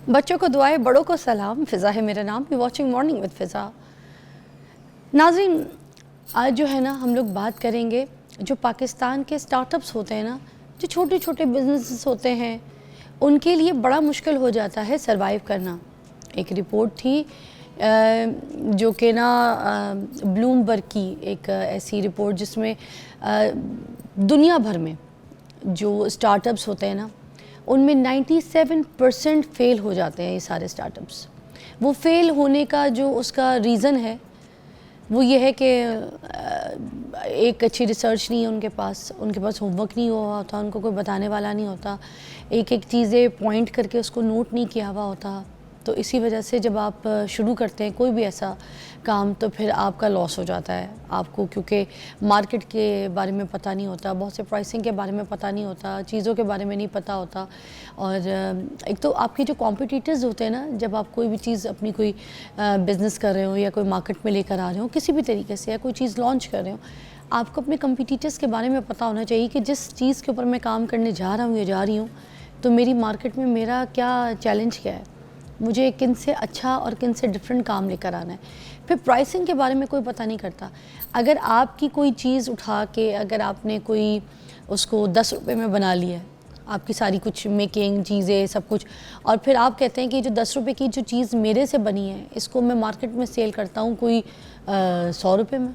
بچوں کو دعائیں، بڑوں کو سلام. فضا ہے میرا نام. You watching morning with Faza. ناظرین، آج جو ہے نا ہم لوگ بات کریں گے جو پاکستان کے سٹارٹ اپس ہوتے ہیں نا، جو چھوٹے چھوٹے بزنسز ہوتے ہیں، ان کے لیے بڑا مشکل ہو جاتا ہے سروائیو کرنا. ایک رپورٹ تھی جو کہ نا بلومبرگ کی ایک ایسی رپورٹ جس میں دنیا بھر میں جو سٹارٹ اپس ہوتے ہیں نا ان میں 97% فیل ہو جاتے ہیں. یہ سارے سٹارٹ اپس، وہ فیل ہونے کا جو اس کا ریزن ہے وہ یہ ہے کہ ایک اچھی ریسرچ نہیں ہے ان کے پاس ہوم ورک نہیں ہوا ہوتا، ان کو کوئی بتانے والا نہیں ہوتا، ایک چیزیں پوائنٹ کر کے اس کو نوٹ نہیں کیا ہوا ہوتا. تو اسی وجہ سے جب آپ شروع کرتے ہیں کوئی بھی ایسا کام تو پھر آپ کا لاس ہو جاتا ہے آپ کو، کیونکہ مارکیٹ کے بارے میں پتہ نہیں ہوتا، بہت سے پرائسنگ کے بارے میں پتہ نہیں ہوتا، چیزوں کے بارے میں نہیں پتہ ہوتا. اور ایک تو آپ کے جو کمپٹیٹرز ہوتے ہیں نا، جب آپ کوئی بھی چیز اپنی کوئی بزنس کر رہے ہو یا کوئی مارکیٹ میں لے کر آ رہے ہو کسی بھی طریقے سے، یا کوئی چیز لانچ کر رہے ہو، آپ کو اپنے کمپٹیٹرز کے بارے میں پتہ ہونا چاہیے کہ جس چیز کے اوپر میں کام کرنے جا رہا ہوں یا جا رہی ہوں تو میری مارکیٹ میں میرا کیا چیلنج کیا ہے، مجھے کن سے اچھا اور کن سے ڈفرینٹ کام لے کر آنا ہے. پھر پرائسنگ کے بارے میں کوئی پتہ نہیں کرتا. اگر آپ کی کوئی چیز اٹھا کے اگر آپ نے کوئی اس کو 10 روپے میں بنا لیا ہے، آپ کی ساری کچھ میکنگ چیزیں سب کچھ، اور پھر آپ کہتے ہیں کہ جو 10 روپے کی جو چیز میرے سے بنی ہے اس کو میں مارکیٹ میں سیل کرتا ہوں کوئی 100 روپے میں.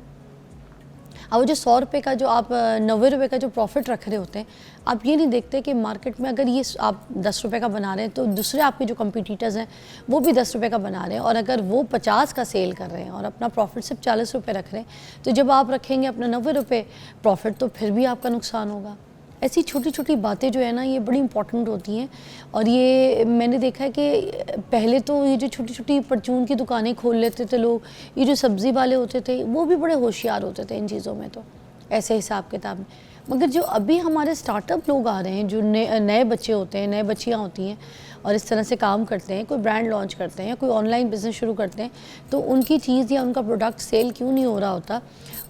اب وہ جو 100 روپے کا جو آپ 90 روپے کا جو پروفٹ رکھ رہے ہوتے ہیں، آپ یہ نہیں دیکھتے کہ مارکیٹ میں اگر یہ آپ 10 روپے کا بنا رہے ہیں تو دوسرے آپ کے جو کمپیٹیٹرز ہیں وہ بھی 10 روپے کا بنا رہے ہیں، اور اگر وہ 50 کا سیل کر رہے ہیں اور اپنا پروفٹ صرف 40 روپے رکھ رہے ہیں، تو جب آپ رکھیں گے اپنا 90 روپے پروفٹ تو پھر بھی آپ کا نقصان ہوگا. ایسی چھوٹی چھوٹی باتیں جو ہے نا یہ بڑی امپورٹنٹ ہوتی ہیں. اور یہ میں نے دیکھا ہے کہ پہلے تو یہ جو چھوٹی چھوٹی پرچون کی دکانیں کھول لیتے تھے لوگ، یہ جو سبزی والے ہوتے تھے وہ بھی بڑے ہوشیار ہوتے تھے ان چیزوں میں، تو ایسے حساب کتاب میں. مگر جو ابھی ہمارے سٹارٹ اپ لوگ آ رہے ہیں، جو نئے بچے ہوتے ہیں، نئے بچیاں ہوتی ہیں اور اس طرح سے کام کرتے ہیں، کوئی برانڈ لانچ کرتے ہیں یا کوئی آن لائن بزنس شروع کرتے ہیں، تو ان کی چیز یا ان کا پروڈکٹ سیل کیوں نہیں ہو رہا ہوتا.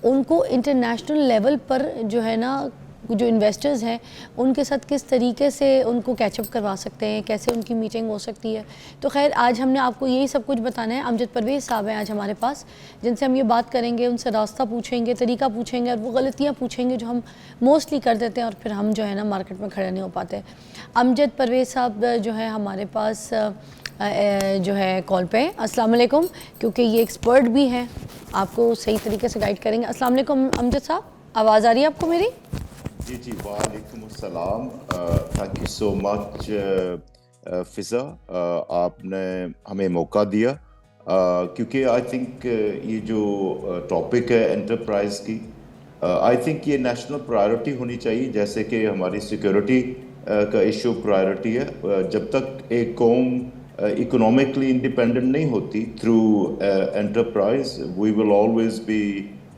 ان کو انٹرنیشنل لیول پر جو ہے نا جو انویسٹرز ہیں ان کے ساتھ کس طریقے سے ان کو کیچ اپ کروا سکتے ہیں، کیسے ان کی میٹنگ ہو سکتی ہے. تو خیر آج ہم نے آپ کو یہی سب کچھ بتانا ہے. امجد پرویز صاحب ہیں آج ہمارے پاس، جن سے ہم یہ بات کریں گے، ان سے راستہ پوچھیں گے، طریقہ پوچھیں گے، اور وہ غلطیاں پوچھیں گے جو ہم موسٹلی کر دیتے ہیں اور پھر ہم جو ہے نا مارکیٹ میں کھڑے نہیں ہو پاتے. امجد پرویز صاحب جو ہے ہمارے پاس جو ہے کال پہ. السلام علیکم. کیونکہ یہ ایکسپرٹ بھی ہیں، آپ کو صحیح طریقے سے گائیڈ کریں گے. السلام علیکم امجد صاحب، آواز آ رہی ہے آپ کو میری؟ جی وعلیکم السلام. تھینک یو سو مچ فضا، آپ نے ہمیں موقع دیا کیونکہ آئی تھنک یہ جو ٹاپک ہے انٹرپرائز کی، آئی تھنک یہ نیشنل پرائیورٹی ہونی چاہیے، جیسے کہ ہماری سیکیورٹی کا ایشو پرائیورٹی ہے. جب تک ایک قوم اکنامکلی انڈیپینڈنٹ نہیں ہوتی through enterprise, we will always be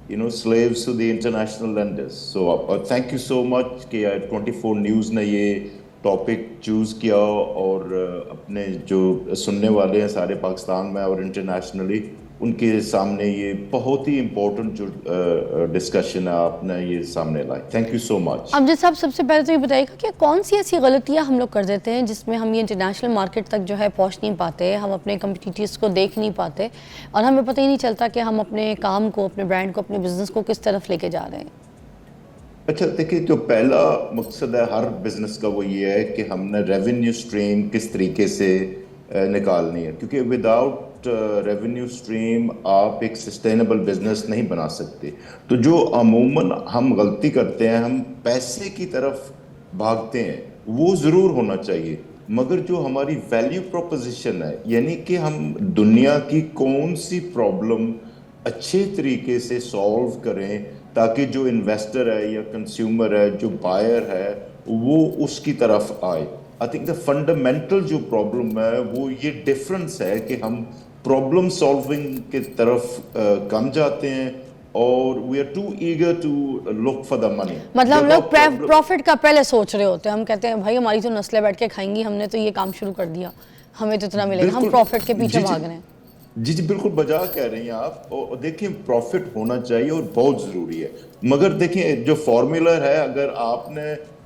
slaves to the international lenders. So thank you so much کہ 24 نیوز نے یہ ٹاپک چوز کیا اور اپنے جو سننے والے ہیں سارے پاکستان میں اور انٹرنیشنلی ان کے سامنے یہ بہت ہی امپورٹنٹ جو ڈسکشن ہے آپ نے یہ سامنے لائی. تھینک یو سو مچ. امجد صاحب سب سے پہلے تو یہ بتائیے گا کہ کون سی ایسی غلطیاں ہم لوگ کر دیتے ہیں جس میں ہم یہ انٹرنیشنل مارکیٹ تک جو ہے پہنچ نہیں پاتے، ہم اپنے کمپٹیٹرز کو دیکھ نہیں پاتے اور ہمیں پتہ ہی نہیں چلتا کہ ہم اپنے کام کو، اپنے برانڈ کو، اپنے بزنس کو کس طرف لے کے جا رہے ہیں. اچھا دیکھیں، جو پہلا مقصد ہے ہر بزنس کا وہ یہ ہے کہ ہم نے ریونیو سٹریم کس طریقے سے نکالنی ہے، کیونکہ وداؤٹ ریونیو سٹریم آپ ایک سسٹینیبل بزنس نہیں بنا سکتے. تو جو عموماً ہم غلطی کرتے ہیں، ہم پیسے کی طرف بھاگتے ہیں، وہ ضرور ہونا چاہیے، مگر جو ہماری ویلیو پروپوزیشن ہے، یعنی کہ ہم دنیا کی کون سی پرابلم اچھے طریقے سے سالو کریں تاکہ جو انویسٹر ہے یا کنزیومر ہے، جو بائر ہے، وہ اس کی طرف آئے. آئی تھنک دا فنڈامنٹل جو پرابلم ہے وہ یہ ڈفرنس ہے کہ ہم پرابلم سالونگ کی طرف کم جاتے ہیں اور we are too eager to look for the money. مطلب ہم لوگ پروفٹ کا پہلے سوچ رہے ہوتے ہیں، ہم کہتے ہیں بھائی ہماری تو نسلیں بیٹھ کے کھائیں گی، ہم نے تو یہ کام شروع کر دیا، ہمیں تو اتنا ملے گا، ہم پروفٹ کے پیچھے بھاگ رہے ہیں. جی بالکل بجا کہہ رہی ہیں آپ. اور دیکھیں پروفٹ ہونا چاہیے اور بہت ضروری ہے، مگر دیکھیں جو فارمولا ہے، اگر آپ نے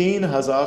3000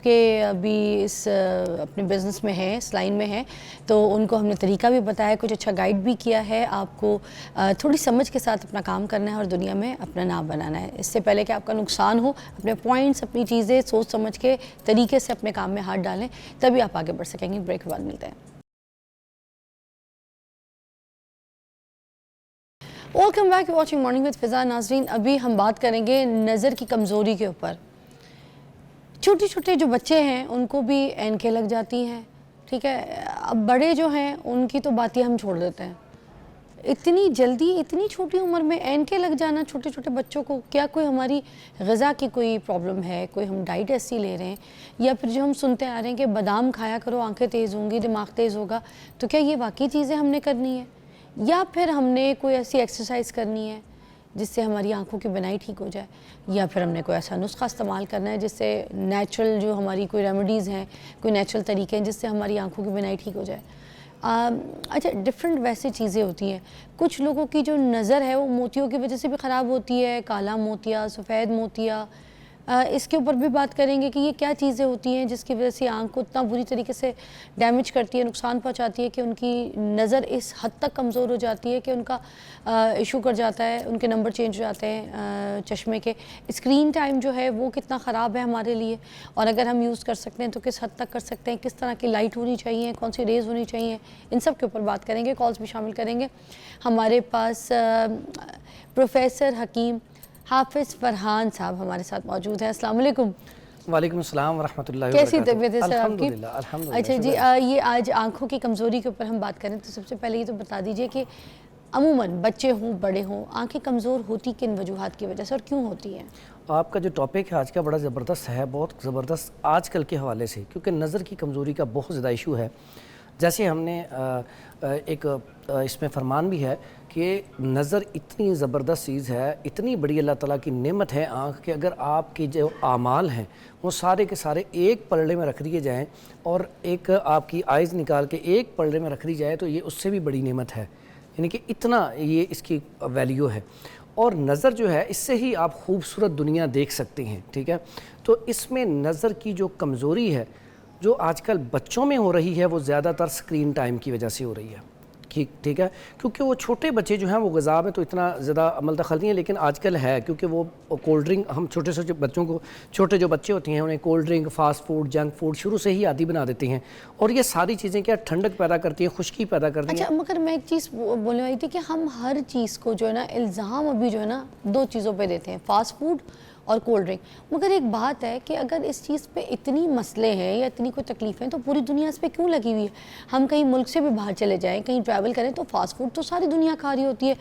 آپ کے ابھی اس اپنے بزنس میں ہیں، اس لائن میں ہیں، تو ان کو ہم نے طریقہ بھی بتایا، کچھ اچھا گائیڈ بھی کیا ہے. آپ کو تھوڑی سمجھ کے ساتھ اپنا کام کرنا ہے اور دنیا میں اپنا نام بنانا ہے. اس سے پہلے کہ آپ کا نقصان ہو، اپنے پوائنٹس، اپنی چیزیں سوچ سمجھ کے طریقے سے اپنے کام میں ہاتھ ڈالیں، تبھی آپ آگے بڑھ سکیں گے. بریک کے بعد ملتے ہیں. Welcome back, watching morning with Faza. ناظرین، ابھی ہم بات کریں گے نظر کی کمزوری کے اوپر. چھوٹے چھوٹے جو بچے ہیں ان کو بھی اینکیں لگ جاتی ہیں، ٹھیک ہے. اب بڑے جو ہیں ان کی تو باتیں ہم چھوڑ دیتے ہیں. اتنی جلدی، اتنی چھوٹی عمر میں اینکیں لگ جانا چھوٹے چھوٹے بچوں کو، کیا کوئی ہماری غذا کی کوئی پرابلم ہے، کوئی ہم ڈائٹ ایسی لے رہے ہیں، یا پھر جو ہم سنتے آ رہے ہیں کہ بادام کھایا کرو آنکھیں تیز ہوں گی، دماغ تیز ہوگا، تو کیا یہ واقعی چیزیں ہم نے کرنی ہے، یا پھر ہم نے کوئی ایسی ایکسرسائز کرنی ہے جس سے ہماری آنکھوں کی بینائی ٹھیک ہو جائے، یا پھر ہم نے کوئی ایسا نسخہ استعمال کرنا ہے جس سے نیچرل جو ہماری کوئی ریمیڈیز ہیں، کوئی نیچرل طریقے ہیں جس سے ہماری آنکھوں کی بینائی ٹھیک ہو جائے. اچھا، ڈفرینٹ ویسے چیزیں ہوتی ہیں. کچھ لوگوں کی جو نظر ہے وہ موتیوں کی وجہ سے بھی خراب ہوتی ہے، کالا موتیا، سفید موتیا. اس کے اوپر بھی بات کریں گے کہ یہ کیا چیزیں ہوتی ہیں جس کی وجہ سے آنکھ کو اتنا بری طریقے سے ڈیمیج کرتی ہے، نقصان پہنچاتی ہے کہ ان کی نظر اس حد تک کمزور ہو جاتی ہے کہ ان کا ایشو کر جاتا ہے، ان کے نمبر چینج ہو جاتے ہیں چشمے کے. اسکرین ٹائم جو ہے وہ کتنا خراب ہے ہمارے لیے، اور اگر ہم یوز کر سکتے ہیں تو کس حد تک کر سکتے ہیں، کس طرح کی لائٹ ہونی چاہیے، کون سی ریز ہونی چاہیے، ان سب کے اوپر بات کریں گے. کالز بھی شامل کریں گے. ہمارے پاس پروفیسر حکیم حافظ فرحان صاحب ہمارے ساتھ موجود ہیں. السلام علیکم. وعلیکم السلام ورحمۃ اللہ وبرکاتہ. کیسی طبیعت ہے سر آپ کی؟ الحمدللہ. اچھا جی، یہ آج آنکھوں کی کمزوری کے اوپر ہم بات کریں تو سب سے پہلے یہ تو بتا دیجئے کہ عموماً بچے ہوں بڑے ہوں، آنکھیں کمزور ہوتی کن وجوہات کی وجہ سے اور کیوں ہوتی ہیں؟ آپ کا جو ٹاپک ہے آج کا بڑا زبردست ہے، بہت زبردست آج کل کے حوالے سے، کیونکہ نظر کی کمزوری کا بہت زیادہ ایشو ہے. جیسے ہم نے ایک اس میں فرمان بھی ہے کہ نظر اتنی زبردست چیز ہے، اتنی بڑی اللہ تعالیٰ کی نعمت ہے آنکھ، کہ اگر آپ کی جو اعمال ہیں وہ سارے کے سارے ایک پلڑے میں رکھ دیے جائیں اور ایک آپ کی آئیز نکال کے ایک پلڑے میں رکھ دی جائے تو یہ اس سے بھی بڑی نعمت ہے. یعنی کہ اتنا یہ اس کی ویلیو ہے. اور نظر جو ہے اس سے ہی آپ خوبصورت دنیا دیکھ سکتے ہیں، ٹھیک ہے. تو اس میں نظر کی جو کمزوری ہے جو آج کل بچوں میں ہو رہی ہے وہ زیادہ تر سکرین ٹائم کی وجہ سے ہو رہی ہے، ٹھیک ہے. کیونکہ وہ چھوٹے بچے جو ہیں وہ غذا میں تو اتنا زیادہ عمل دخل نہیں ہے، لیکن آج کل ہے کیونکہ وہ کولڈ ڈرنک، ہم چھوٹے چھوٹے بچوں کو، چھوٹے جو بچے ہوتے ہیں انہیں cold drink, fast food, junk food شروع سے ہی عادی بنا دیتے ہیں، اور یہ ساری چیزیں کیا ٹھنڈک پیدا کرتی ہیں، خشکی پیدا کرتی ہیں. اچھا، مگر میں ایک چیز بولنے والی تھی کہ ہم ہر چیز کو جو ہے نا الزام ابھی جو ہے نا دو چیزوں پہ دیتے ہیں، فاسٹ فوڈ اور کولڈ ڈرنک. مگر ایک بات ہے کہ اگر اس چیز پہ اتنی مسئلے ہیں یا اتنی کوئی تکلیفیں تو پوری دنیا اس پہ کیوں لگی ہوئی ہے؟ ہم کہیں ملک سے بھی باہر چلے جائیں، کہیں ٹریول کریں تو فاسٹ فوڈ تو ساری دنیا کھا رہی ہوتی ہے،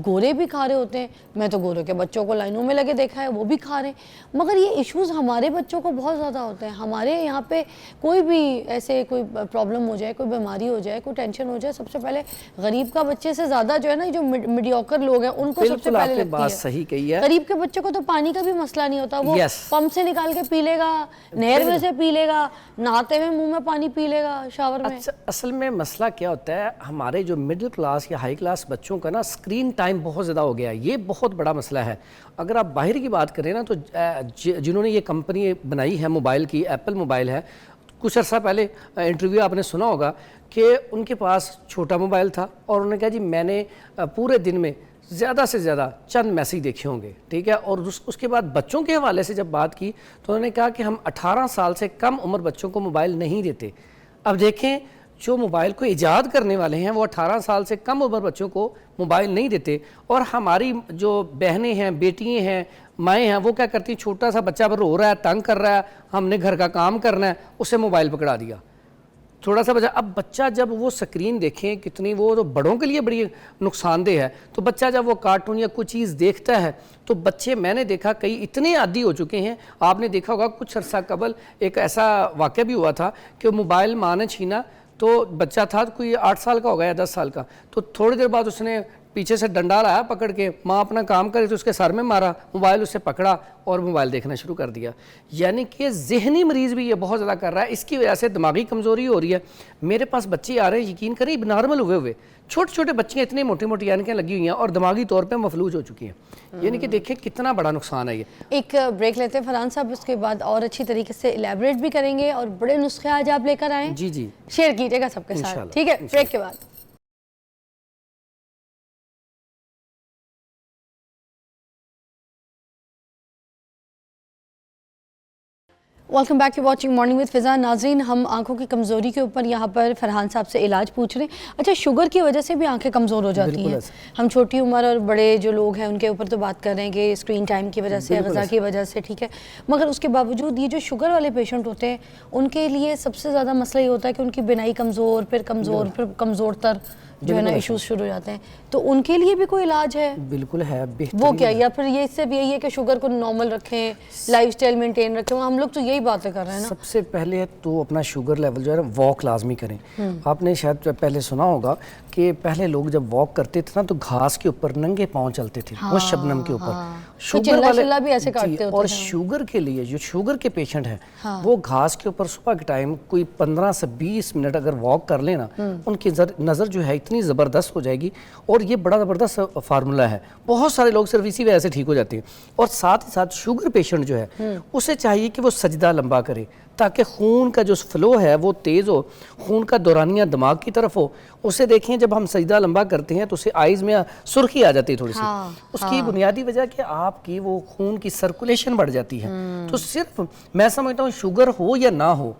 گورے بھی کھا رہے ہوتے ہیں. میں تو گورے کے بچوں کو لائنوں میں لگے دیکھا ہے، وہ بھی کھا رہے ہیں. مگر یہ ایشوز ہمارے بچوں کو بہت زیادہ ہوتے ہیں. ہمارے یہاں پہ کوئی بھی ایسے کوئی پرابلم ہو جائے، کوئی بیماری ہو جائے، کوئی ٹینشن ہو جائے، سب سے پہلے غریب کا بچے سے زیادہ جو ہے نا جو میڈیوکر لوگ ہیں ان کو سب سے پہلے لگتی ہے. غریب کے بچوں کو تو پانی کا بھی مسئلہ نہیں ہوتا، وہ پمپ سے نکال کے پی لے گا، نہر میں سے پی لے گا، نہاتے ہوئے منہ میں پانی پی لے گا، شاور میں. اصل میں مسئلہ کیا ہوتا ہے، ہمارے جو مڈل کلاس یا ہائی کلاس بچوں کا نا سکرین ٹائم بہت زیادہ ہو گیا ہے. یہ بہت بڑا مسئلہ ہے. اگر آپ باہر کی بات کریں نا تو جنہوں نے یہ کمپنی بنائی ہے موبائل کی، ایپل موبائل ہے، کچھ عرصہ پہلے انٹرویو آپ نے سنا ہوگا کہ ان کے پاس چھوٹا موبائل تھا اور انہوں نے کہا جی میں نے پورے دن میں زیادہ سے زیادہ چند میسیج دیکھے ہوں گے، ٹھیک ہے. اور اس کے بعد بچوں کے حوالے سے جب بات کی تو انہوں نے کہا کہ ہم 18 سال سے کم عمر بچوں کو موبائل نہیں دیتے. اب دیکھیں جو موبائل کو ایجاد کرنے والے ہیں وہ 18 سال سے کم عمر بچوں کو موبائل نہیں دیتے، اور ہماری جو بہنیں ہیں، بیٹیاں ہیں، مائیں ہیں، وہ کیا کرتی ہیں، چھوٹا سا بچہ رو رہا ہے، تنگ کر رہا ہے، ہم نے گھر کا کام کرنا ہے، اسے موبائل پکڑا دیا. تھوڑا سا بچہ، اب بچہ جب وہ سکرین دیکھیں کتنی، وہ تو بڑوں کے لیے بڑی نقصان دہ ہے. تو بچہ جب وہ کارٹون یا کوئی چیز دیکھتا ہے تو بچے، میں نے دیکھا کئی اتنے عادی ہو چکے ہیں. آپ نے دیکھا ہوگا کچھ عرصہ قبل ایک ایسا واقعہ بھی ہوا تھا کہ موبائل ماں نے چھینا، تو بچہ تھا کوئی 8 سال کا ہوگا یا 10 سال کا، تو تھوڑی دیر بعد اس نے پیچھے سے ڈنڈا لایا پکڑ کے، ماں اپنا کام کرے تو اس کے سر میں مارا، موبائل اس سے پکڑا اور موبائل دیکھنا شروع کر دیا. یعنی کہ ذہنی مریض بھی یہ بہت زیادہ کر رہا ہے. اس کی وجہ سے دماغی کمزوری ہو رہی ہے. میرے پاس بچے آ رہے ہیں، یقین کریں نارمل ہوئے چھوٹے چھوٹے بچیاں اتنی موٹی موٹی اینکیں لگی ہوئی ہیں اور دماغی طور پہ مفلوج ہو چکی ہیں. یعنی کہ دیکھیں کتنا بڑا نقصان ہے یہ. ایک بریک لیتے ہیں فرحان صاحب, اس کے بعد اور اچھی طریقے سے الیبریٹ بھی کریں گے, اور بڑے نسخے آج آپ لے کر آئیں, جی جی شیئر کیجیے گا سب کے ساتھ, ٹھیک ہے؟ بریک کے بعد. Welcome back to watching morning with Faza. ناظرین, ہم آنکھوں کی کمزوری کے اوپر یہاں پر فرحان صاحب سے علاج پوچھ رہے ہیں. اچھا, شوگر کی وجہ سے بھی آنکھیں کمزور ہو جاتی ہیں. ہم چھوٹی عمر اور بڑے جو لوگ ہیں ان کے اوپر تو بات کر رہے ہیں کہ اسکرین ٹائم کی وجہ سے, غذا کی وجہ سے, ٹھیک ہے, مگر اس کے باوجود یہ جو شوگر والے پیشنٹ ہوتے ہیں ان کے لیے سب سے زیادہ مسئلہ یہ ہوتا ہے کہ ان کی بینائی کمزور, پھر کمزور تر جو ہے نا ایشوز شروع ہو جاتے ہیں. تو ان کے لیے بھی کوئی علاج ہے؟ بالکل ہے, وہ کیا, یا پھر یہ اس سے بھی یہی ہے کہ شوگر کو نارمل رکھیں, لائف سٹائل مینٹین رکھیں؟ ہم لوگ تو یہی باتیں کر رہے ہیں نا. سب سے پہلے تو اپنا شوگر لیول جو ہے نا واک لازمی کریں. آپ نے شاید پہلے سنا ہوگا کہ پہلے لوگ جب واک کرتے تھے نا تو گھاس کے اوپر ننگے پاؤں چلتے تھے, وہ شبنم کے اوپر. شوگر والے بھی ایسے کاٹتے ہوتے اور شوگر کے لیے جو شوگر کے پیشنٹ ہیں وہ گھاس کے اوپر صبح کے ٹائم کوئی 15 سے 20 منٹ اگر واک کر لیں نا, ان کی نظر جو ہے اتنی زبردست ہو جائے گی. اور یہ بڑا زبردست فارمولہ ہے, بہت سارے لوگ صرف اسی وجہ سے ٹھیک ہو جاتے ہیں. اور ساتھ ہی ساتھ شوگر پیشنٹ جو ہے اسے چاہیے کہ وہ سجدہ لمبا کرے تاکہ خون کا جو فلو ہے وہ تیز ہو, خون کا دورانیہ دماغ کی طرف ہو. اسے دیکھیں جب ہم سجدہ لمبا کرتے ہیں تو اسے آئیز میں سرخی آ جاتی ہے تھوڑی سی. اس کی بنیادی وجہ کہ آپ کی وہ خون کی سرکولیشن بڑھ جاتی ہے. تو صرف میں سمجھتا ہوں شوگر ہو یا نہ ہو,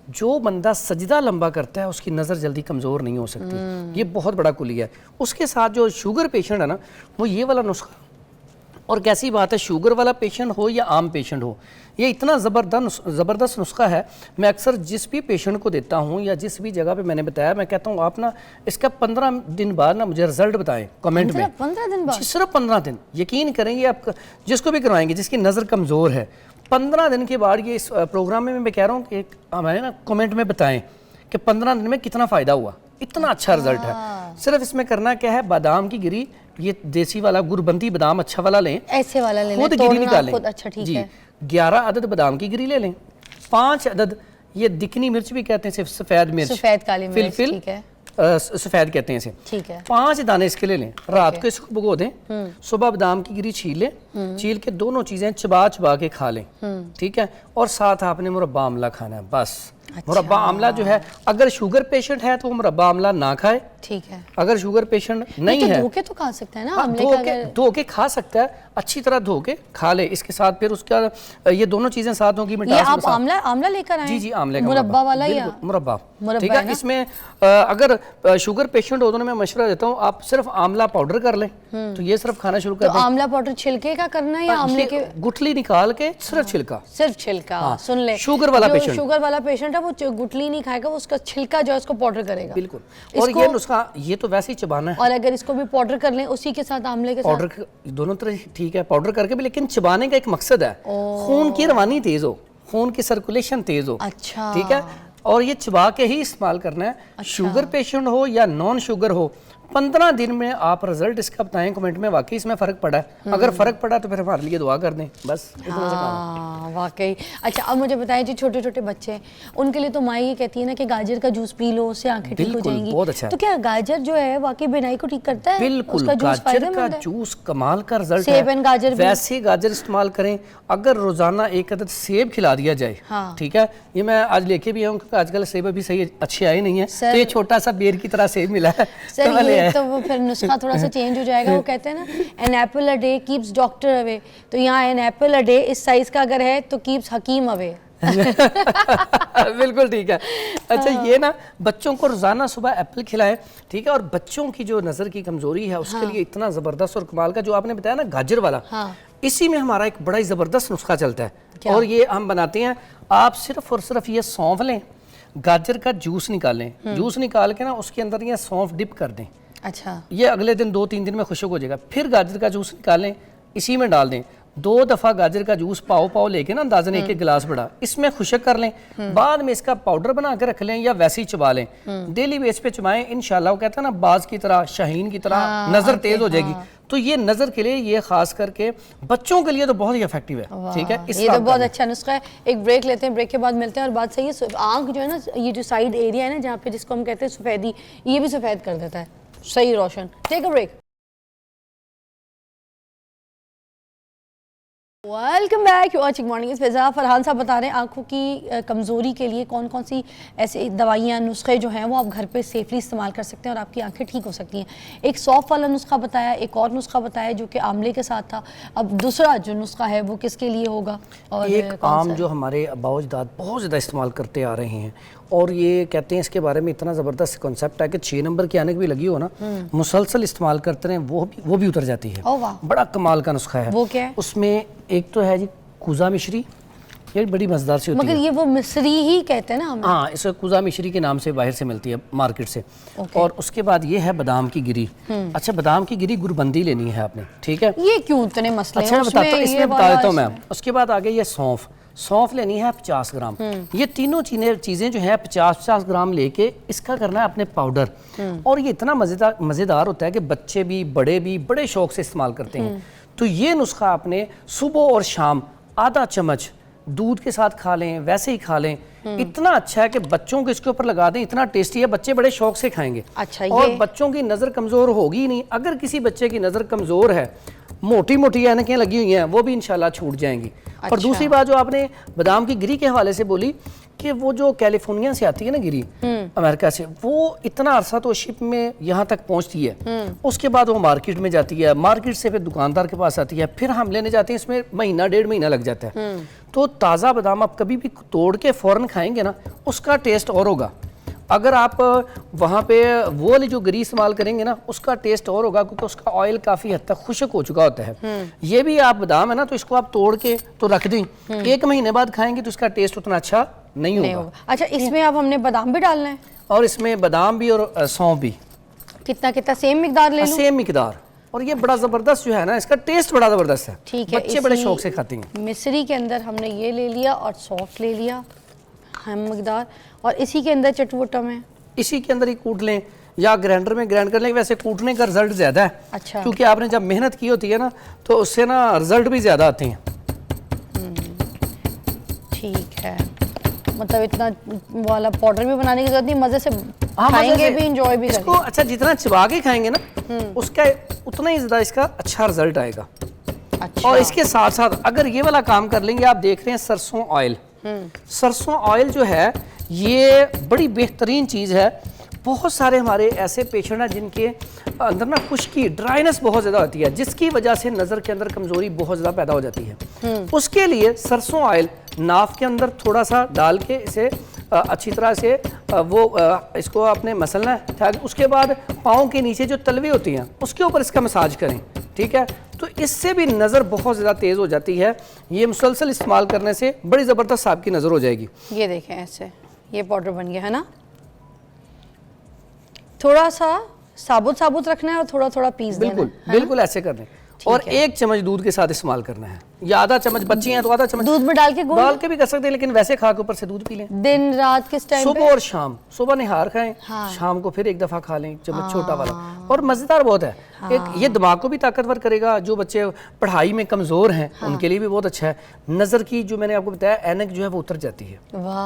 جو بندہ سجدہ لمبا کرتا ہے اس کی نظر جلدی کمزور نہیں ہو سکتی. یہ بہت بڑا کلیہ ہے. اس کے ساتھ جو شوگر پیشنٹ ہے نا, وہ یہ والا نسخہ, اور کیسی بات ہے شوگر والا پیشنٹ ہو یا عام پیشنٹ ہو, یہ اتنا زبردست نسخہ ہے. میں اکثر جس بھی پیشنٹ کو دیتا ہوں یا جس بھی جگہ پہ میں نے بتایا, میں کہتا ہوں آپ نا اس کا 15 دن بعد نا مجھے رزلٹ بتائیں کمنٹ میں. 15 دن بعد؟ صرف 15 دن. یقین کریں گے آپ جس کو بھی کروائیں گے جس کی نظر کمزور ہے, 15 دن کے بعد یہ اس پروگرام میں کہہ رہا ہوں کہ ہمارے نا کمنٹ میں بتائیں کہ 15 دن میں کتنا فائدہ ہوا. اتنا اچھا رزلٹ ہے. صرف اس میں کرنا کیا ہے, بادام کی گری, یہ دیسی والا گربندی بادام اچھا والا لیں, ایسے والا لیں, خود گری نکالیں. اچھا ٹھیک ہے. 11 عدد بادام کی گری لے لیں, 5 عدد یہ دکنی مرچ بھی کہتے ہیں, سفید مرچ, سفید کالی مرچ, فلفل ٹھیک ہے, سفید کہتے ہیں اسے, ٹھیک ہے, 5 دانے اس کے لے لیں. رات کو اس کو بھگو دیں, صبح بادام کی گری چھیل لیں, چھیل کے دونوں چیزیں چبا کے کھا لیں, ٹھیک ہے. اور ساتھ آپ نے مربع آملہ کھانا ہے بس. مربع آملہ جو ہے, اگر شوگر پیشنٹ ہے تو وہ مربع آملہ نہ کھائے, ٹھیک ہے. اگر شوگر پیشنٹ نہیں ہے دھو کے تو کھا سکتا ہے نا, دھو کے کھا سکتا ہے, اچھی طرح دھو کے کھا لے. اس کے ساتھ پھر اس کا یہ دونوں چیزیں ساتھ ہوں گی. یہ آپ آملہ لے کر آئیں؟ جی جی, آملے کا مربع والا یا مربع, ٹھیک ہے. اس میں اگر شوگر پیشنٹ ہو تو میں مشورہ دیتا ہوں آپ صرف آملہ پاؤڈر کر لیں, تو یہ صرف کھانا شروع کر دیں. آملہ پاؤڈر چھلکے کا کرنا ہے یا آملے کے گٹھلی نکال کے صرف چھلکا؟ صرف چھلکا. سن لیں, شوگر والا پیشنٹ ہے وہ گٹھلی نہیں کھائے گا, وہ اس کا چھلکا جو ہے اس کو پاؤڈر کرے گا. بالکل. اور یہ نسخہ یہ تو ویسے ہی چبانا ہے. اور اگر اس کو بھی پاؤڈر کر لیں اسی کے ساتھ آملے کے ساتھ, پاؤڈر دونوں طرح ٹھیک ہے, پاؤڈر کر کے بھی, لیکن چبانے کا ایک مقصد ہے خون کی روانی تیز ہو, خون کی سرکولیشن تیز ہو. اچھا, ٹھیک ہے. اور یہ چبا کے ہی استعمال کرنا ہے. شوگر پیشنٹ ہو یا نان شوگر ہو, 15 دن میں آپ رزلٹ اس کا بتائیں کمنٹ میں, واقعی اس میں فرق پڑا ہے. اگر فرق پڑا تو پھر ہمارے لیے دعا کر دیں بس. واقعی. اچھا, اب مجھے بتائیں جو چھوٹے چھوٹے بچے ہیں ان کے لیے تو ماں یہ کہتی ہے نا کہ گاجر کا جوس پی لو, اس سے آنکھیں ٹھیک ہو جائیں گی. بہت اچھا. تو کیا گاجر جو ہے واقعی بینائی کو ٹھیک کرتا ہے؟ بالکل, گاجر کا جوس کمال کا رزلٹ ہے. سیب اینڈ گاجر بھی ویسے گاجر استعمال کریں. اگر روزانہ 1 عدد سیب کھلا دیا جائے, ٹھیک ہے, یہ میں آج لے کے بھی آؤں کیونکہ آج کل سیب ابھی صحیح اچھے آئے نہیں ہیں, تو یہ چھوٹا سا بیر کی طرح سیب ملا ہے. سر یہ تو وہ پھر نسخہ تھوڑا سا چینج ہو جائے گا. وہ کہتے ہیں نا an apple a day keeps doctor away, تو یہاں این ایپل اے ڈے اس سائز کا اگر ہے تو کیپس حکیم اوے. بالکل ٹھیک ہے. اچھا, یہ نا بچوں کو روزانہ صبح ایپل کھلائیں, ٹھیک ہے. اور بچوں کی جو نظر کی کمزوری ہے اس کے لیے اتنا زبردست اور کمال کا جو آپ نے بتایا نا گاجر والا, اسی میں ہمارا ایک بڑا ہی زبردست نسخہ چلتا ہے. اور یہ ہم بناتے ہیں, آپ صرف اور صرف یہ سونف لیں, گاجر کا جوس نکالیں, جوس نکال کے نا اس کے اندر یہ سونف ڈپ کر دیں. اچھا, یہ اگلے دن 2-3 دن میں خشک ہو جائے گا. پھر گاجر کا جوس نکالیں, اسی میں ڈال دیں. 2 دفعہ گاجر کا جوس پاؤ لے کے نا اندازاً 1 گلاس بڑا اس میں خشک کر لیں. بعد میں اس کا پاؤڈر بنا کے رکھ لیں یا ویسے ہی چبا لیں. ڈیلی بیس پہ چبائیں, انشاءاللہ. وہ کہتا ہے نا باز کی طرح, شاہین کی طرح نظر تیز ہو جائے گی. تو یہ نظر کے لیے, یہ خاص کر کے بچوں کے لیے تو بہت ہی افیکٹو ہے. ٹھیک ہے, یہ تو بہت اچھا نسخہ ہے. ایک بریک لیتے ہیں, بریک کے بعد ملتے ہیں. اور بات صحیح ہے, آنکھ جو ہے نا, یہ جو سائیڈ ایریا ہے نا جہاں پہ جس کو ہم کہتے ہیں سفیدی, یہ بھی سفید کر دیتا ہے. صحیح روشن. Take a break. Welcome back, watching morning is Faza. Farhan صاحب بتا رہے ہیں آنکھوں کی کمزوری کے لیے کون کون سی ایسے دوائیاں نسخے جو ہیں وہ آپ گھر پہ سیفلی استعمال کر سکتے ہیں اور آپ کی آنکھیں ٹھیک ہو سکتی ہیں. ایک سوف والا نسخہ بتایا, ایک اور نسخہ بتایا جو کہ آملے کے ساتھ تھا. اب دوسرا جو نسخہ ہے وہ کس کے لیے ہوگا؟ اور ایک عام جو ہمارے آباء و اجداد بہت زیادہ استعمال کرتے آ رہے ہیں, اور یہ کہتے ہیں اس کے بارے میں اتنا زبردست کانسیپٹ ہے کہ 6 نمبر کی آنکھ بھی لگی ہو نا, مسلسل استعمال کرتے رہیں وہ بھی اتر جاتی ہے. بڑا کمال کا نسخہ ہے. وہ کیا ہے؟ اس میں ایک تو ہے جی کوزا مشری, یہ بڑی مزیدار سی ہوتی ہے. مگر یہ وہ مصری ہی کہتے ہیں نا ہم. ہاں, اس کوزا مشری کے نام سے باہر سے ملتی ہے مارکیٹ سے. اور اس کے بعد یہ ہے بادام کی گری. اچھا, بادام کی گری گربندی لینی ہے آپ نے, ٹھیک ہے. یہ کیوں اتنے مسئلے ہیں؟ اچھا میں بتاتا ہوں, اس میں بتا دیتا ہوں میں. اس کے بعد آگے یہ سونف لینی ہے 50 گرام. یہ تینوں چیزیں جو ہیں 50 گرام لے کے اس کا کرنا ہے اپنے پاؤڈر. اور یہ اتنا مزیدار ہوتا ہے کہ بچے بھی بڑے بھی بڑے شوق سے استعمال کرتے ہیں. تو یہ نسخہ آپ نے صبح اور شام آدھا چمچ دودھ کے ساتھ کھا لیں, ویسے ہی کھا لیں. اتنا اچھا ہے کہ بچوں کو اس کے اوپر لگا دیں, اتنا ٹیسٹی ہے, بچے بڑے شوق سے کھائیں گے. اور بچوں کی نظر کمزور ہوگی نہیں. اگر کسی بچے کی نظر کمزور ہے, موٹی موٹی اینکیں لگی ہوئی ہیں, وہ بھی انشاءاللہ چھوٹ جائیں گی. اور دوسری بات جو آپ نے بادام کی گری کے حوالے سے بولی کہ وہ جو کیلیفورنیا سے آتی ہے نا گری, امریکہ سے, وہ اتنا عرصہ تو شپ میں یہاں تک پہنچتی ہے. اس کے بعد وہ مارکیٹ میں جاتی ہے, مارکیٹ سے پھر دکاندار کے پاس آتی ہے, پھر ہم لینے جاتے ہیں, اس میں مہینہ 1.5 مہینہ لگ جاتا ہے. تو تازہ بادام آپ کبھی بھی توڑ کے فوراً کھائیں گے نا, اس کا ٹیسٹ اور ہوگا. اگر آپ وہاں پہ وہ والی جو گری استعمال کریں گے نا, اس کا ٹیسٹ اور ہوگا, کیونکہ اس کا آئل کافی حد تک خشک ہو چکا ہوتا ہے. یہ بھی آپ بادام ہے نا, تو اس کو آپ توڑ کے تو رکھ دیں, 1 مہینے بعد کھائیں گے تو اس کا ٹیسٹ اتنا اچھا نہیں ہوگا. اچھا, اس میں اب ہم نے بادام بھی ڈالنا ہے, اور اس میں بادام بھی اور سونف بھی. کتنا سیم مقدار لے لوں؟ سیم مقدار. اور یہ بڑا زبردست جو ہے نا, اس کا ٹیسٹ بڑا زبردست ہے. ٹھیک ہے, بچے بڑے شوق سے کھاتے ہیں. مصری کے اندر ہم نے یہ لے لیا اور سونف لے لیا ہم مقدار, اور اسی کے اندر چٹوٹا میں اسی کے اندر ہی کوٹ لیں یا گرینڈر میں گرینڈ کر لیں. ویسے کوٹنے کا رزلٹ زیادہ ہے. اچھا, کیونکہ آپ نے جب محنت کی ہوتی ہے نا, تو اس سے نا رزلٹ بھی زیادہ آتے ہیں. ٹھیک ہے, مطلب اتنا والا پاؤڈر بھی بنانے کی ضرورت نہیں, مزے سے کھائیں گے بھی, انجوائے بھی کریں گے. اچھا, جتنا چبا کے کھائیں گے نا, اس کا اتنا ہی زیادہ اس کا اچھا رزلٹ آئے گا. اور اس کے ساتھ ساتھ اگر یہ والا کام کر لیں گے, آپ دیکھ رہے ہیں سرسوں آئل. سرسوں آئل جو ہے یہ بڑی بہترین چیز ہے. بہت سارے ہمارے ایسے پیشنٹ ہیں جن کے اندر نا خشکی, ڈرائنس بہت زیادہ ہوتی ہے, جس کی وجہ سے نظر کے اندر کمزوری بہت زیادہ پیدا ہو جاتی ہے. اس کے لیے سرسوں آئل ناف کے اندر تھوڑا سا ڈال کے اسے اچھی طرح سے وہ اس کو آپ نے مسلنا ہے. اس کے بعد پاؤں کے نیچے جو تلوے ہوتی ہیں اس کے اوپر اس کا مساج کریں, ٹھیک ہے. تو اس سے بھی نظر بہت زیادہ تیز ہو جاتی ہے. یہ مسلسل استعمال کرنے سے بڑی زبردست آپ کی نظر ہو جائے گی. یہ دیکھیں ایسے یہ پاؤڈر بن گیا ہے نا. تھوڑا سا ثابت رکھنا ہے اور تھوڑا تھوڑا پیس دینا ہے. بالکل ایسے کر دیں. اور 1 چمچ دودھ کے ساتھ استعمال کرنا ہے, یا آدھا چمچ, بچے ہیں تو آدھا چمچ دودھ میں ڈال کے بھی کر سکتے ہیں, لیکن ویسے کھا کے اوپر سے دودھ پی لیں. دن رات کس ٹائم صبح اور شام. صبح نہار کھائیں, شام کو پھر 1 دفعہ کھا لیں, چمچ چھوٹا والا. اور مزیدار بہت ہے. یہ دماغ کو بھی طاقتور کرے گا. جو بچے پڑھائی میں کمزور ہیں ان کے لیے بھی بہت اچھا ہے. نظر کی جو میں نے آپ کو بتایا اینک جو ہے وہ اتر جاتی ہے,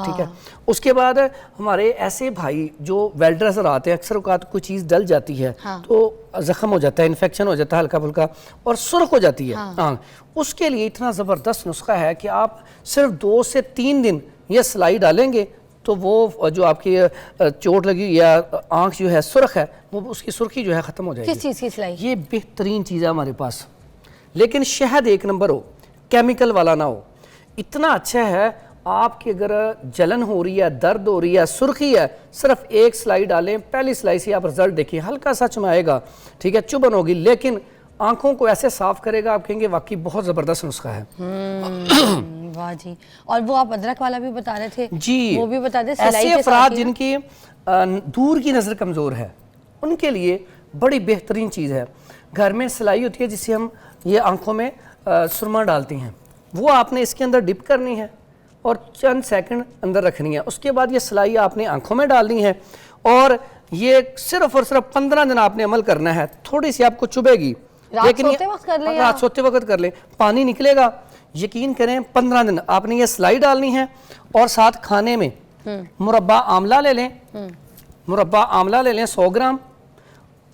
ٹھیک ہے. اس کے بعد ہمارے ایسے بھائی جو ویلڈر نظر آتے ہیں, اکثر اوقات کوئی چیز ڈل جاتی ہے تو زخم ہو جاتا ہے, انفیکشن ہو جاتا ہے ہلکا پھلکا, اور سرخ ہو جاتی ہے آنکھ. اس کے لیے اتنا زبردست نسخہ ہے کہ آپ صرف 2 سے 3 دن یہ سلائی ڈالیں گے تو وہ جو آپ کی چوٹ لگی یا آنکھ جو ہے سرخ ہے, وہ اس کی سرخی جو ہے ختم ہو جائے گی. کس چیز کی سلائی؟ یہ بہترین چیز ہے ہمارے پاس, لیکن شہد 1 نمبر ہو, کیمیکل والا نہ ہو. اتنا اچھا ہے. آپ کی اگر جلن ہو رہی ہے, درد ہو رہی ہے, سرخی ہے, صرف 1 سلائی ڈالیں. پہلی سلائی سے آپ رزلٹ دیکھیں, ہلکا سا چمائے گا, ٹھیک ہے, چبھن ہوگی, لیکن آنکھوں کو ایسے صاف کرے گا, آپ کہیں گے واقعی بہت زبردست نسخہ ہے. واہ جی. اور وہ آپ ادرک والا بھی بتا رہے تھے جی, وہ بھی بتا دیں. ایسے افراد جن کی دور کی نظر کمزور ہے, ان کے لیے بڑی بہترین چیز ہے. گھر میں سلائی ہوتی ہے جس سے ہم یہ آنکھوں میں سرما ڈالتے ہیں, وہ آپ نے اس کے اندر ڈپ کرنی ہے اور چند سیکنڈ اندر رکھنی ہے. اس کے بعد یہ سلائی آپ نے آنکھوں میں ڈالنی ہے, اور یہ صرف اور صرف 15 دن آپ نے عمل کرنا ہے. تھوڑی سی آپ کو چبھے گی, رات سوتے وقت کر لیں, رات سوتے وقت کر لیں, پانی نکلے گا. یقین کریں 15 دن آپ نے یہ سلائی ڈالنی ہے. اور ساتھ کھانے میں مربع آملہ لے لیں, 100 گرام.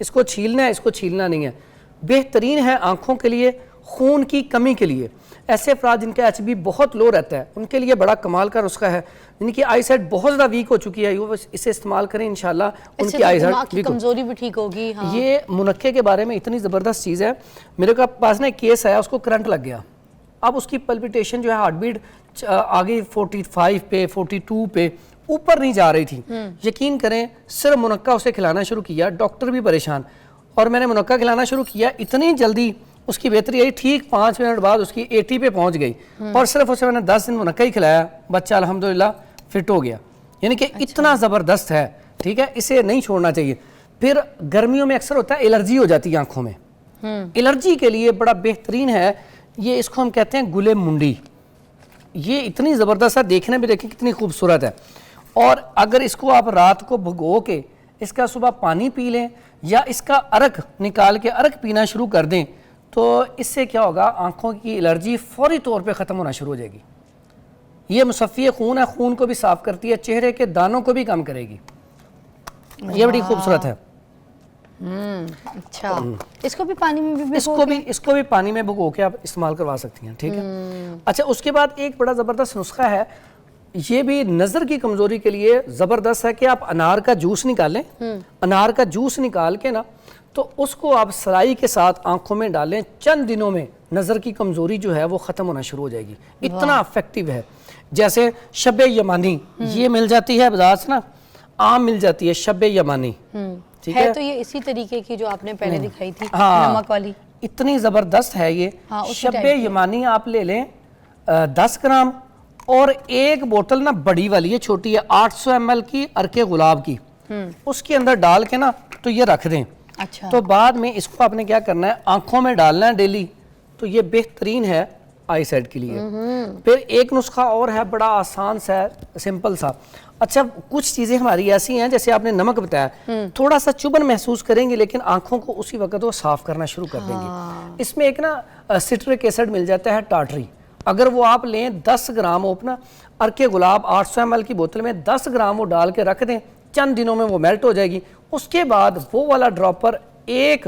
اس کو چھیلنا ہے، اس کو چھیلنا نہیں ہے. بہترین ہے آنکھوں کے لیے، خون کی کمی کے لیے. ایسے افراد جن کا ایچ بی بہت لو رہتا ہے ان کے لیے بڑا کمال کا نسخہ ہے. جن کی آئی سائٹ بہت زیادہ ویک ہو چکی ہے وہ اسے استعمال کریں، انشاءاللہ ان کی آئی سائٹ ویک کمزوری بھی ٹھیک ہوگی. یہ منقے کے بارے میں اتنی زبردست چیز ہے. میرے پاس نا ایک کیس آیا، اس کو کرنٹ لگ گیا. اب اس کی پلپیٹیشن جو ہے ہارٹ بیٹ آگے 45 پہ 42 پہ اوپر نہیں جا رہی تھی. یقین کریں صرف منقہ اسے کھلانا شروع کیا، ڈاکٹر بھی پریشان، اور میں نے منقہ کھلانا شروع کیا. اتنی جلدی اس کی بہتری آئی، ٹھیک 5 منٹ بعد اس کی 80 پہ پہنچ گئی. اور صرف اسے میں نے 10 دن منقہ ہی کھلایا، بچہ الحمدللہ فٹ ہو گیا. یعنی کہ اتنا زبردست ہے. ٹھیک ہے، اسے نہیں چھوڑنا چاہیے. پھر گرمیوں میں اکثر ہوتا ہے الرجی ہو جاتی ہے آنکھوں میں. الرجی کے لیے بڑا بہترین ہے یہ، اس کو ہم کہتے ہیں گلے منڈی. یہ اتنی زبردست ہے، دیکھنے میں دیکھیں کتنی خوبصورت ہے. اور اگر اس کو آپ رات کو بھگو کے اس کا صبح پانی پی لیں یا اس کا عرق نکال کے عرق پینا شروع کر دیں تو اس سے کیا ہوگا، آنکھوں کی الرجی فوری طور پہ ختم ہونا شروع ہو جائے گی. یہ مصفی خون ہے، خون کو بھی صاف کرتی ہے، چہرے کے دانوں کو بھی کم کرے گی. یہ بڑی خوبصورت ہے. اچھا، اس کو بھی پانی میں بھی اس کو بھی پانی میں بھگو کے آپ استعمال کروا سکتی ہیں. ٹھیک ہے. اچھا، اس کے بعد ایک بڑا زبردست نسخہ ہے، یہ بھی نظر کی کمزوری کے لیے زبردست ہے کہ آپ انار کا جوس نکالیں. انار کا جوس نکال کے نا تو اس کو آپ سرائی کے ساتھ آنکھوں میں ڈالیں، چند دنوں میں نظر کی کمزوری جو ہے وہ ختم ہونا شروع ہو جائے گی. اتنا افیکٹو ہے. جیسے شب یمانی یہ مل جاتی ہے بازار سے نا، عام مل جاتی ہے شب یمانی. ٹھیک ہے تو یہ اسی طریقے کی جو آپ نے پہلے دکھائی تھی نمک والی، اتنی زبردست ہے یہ. شب یمانی آپ لے لیں 10 گرام، اور ایک بوتل نا بڑی والی ہے، چھوٹی ہے 800 ml کی عرق گلاب کی، اس کے اندر ڈال کے نا تو یہ رکھ دیں. اچھا، تو بعد میں اس کو آپ نے کیا کرنا ہے، آنکھوں میں ڈالنا ہے ڈیلی. تو یہ بہترین ہے آئی سائٹ کے لیے. پھر ایک نسخہ اور ہے بڑا آسان سا، سمپل سا. اچھا، کچھ چیزیں ہماری ایسی ہیں جیسے آپ نے نمک بتایا، تھوڑا سا چبن محسوس کریں گے لیکن آنکھوں کو اسی وقت وہ صاف کرنا شروع کر دیں گے. اس میں ایک نا سٹرک ایسڈ مل جاتا ہے ٹاٹری، اگر وہ آپ لیں 10 گرام اپنا عرق گلاب 800 ml کی بوتل میں 10 گرام وہ ڈال کے رکھ دیں، چند دنوں میں وہ میلٹ ہو جائے گی. اس کے بعد وہ والا ڈراپر ایک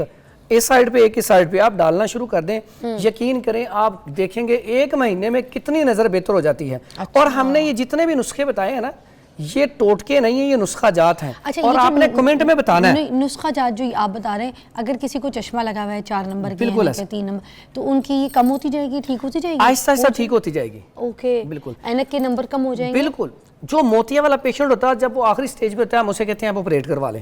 اس سائڈ پہ ایک اس سائڈ پہ آپ ڈالنا شروع کر دیں. یقین کریں آپ دیکھیں گے 1 مہینے میں کتنی نظر بہتر ہو جاتی ہے. اور ہم نے یہ جتنے بھی نسخے بتائے ہیں نا، یہ ٹوٹکے نہیں ہیں، یہ نسخہ جات ہیں. اور آپ نے کمنٹ میں بتانا ہے نسخہ جات جو آپ بتا رہے ہیں، اگر کسی کو چشمہ لگا ہوا ہے 4 نمبر کے 3 نمبر، تو ان کی یہ کم ہوتی جائے گی، ٹھیک ہوتی جائے گی، آہستہ آہستہ ٹھیک ہوتی جائے گی. اوکے، بالکل. اینک کے نمبر کم ہو جائیں گے. بالکل. جو موتیا والا پیشنٹ ہوتا ہے جب وہ آخری سٹیج پہ ہوتا ہے ہم اسے کہتے ہیں آپ آپریٹ کروا لیں.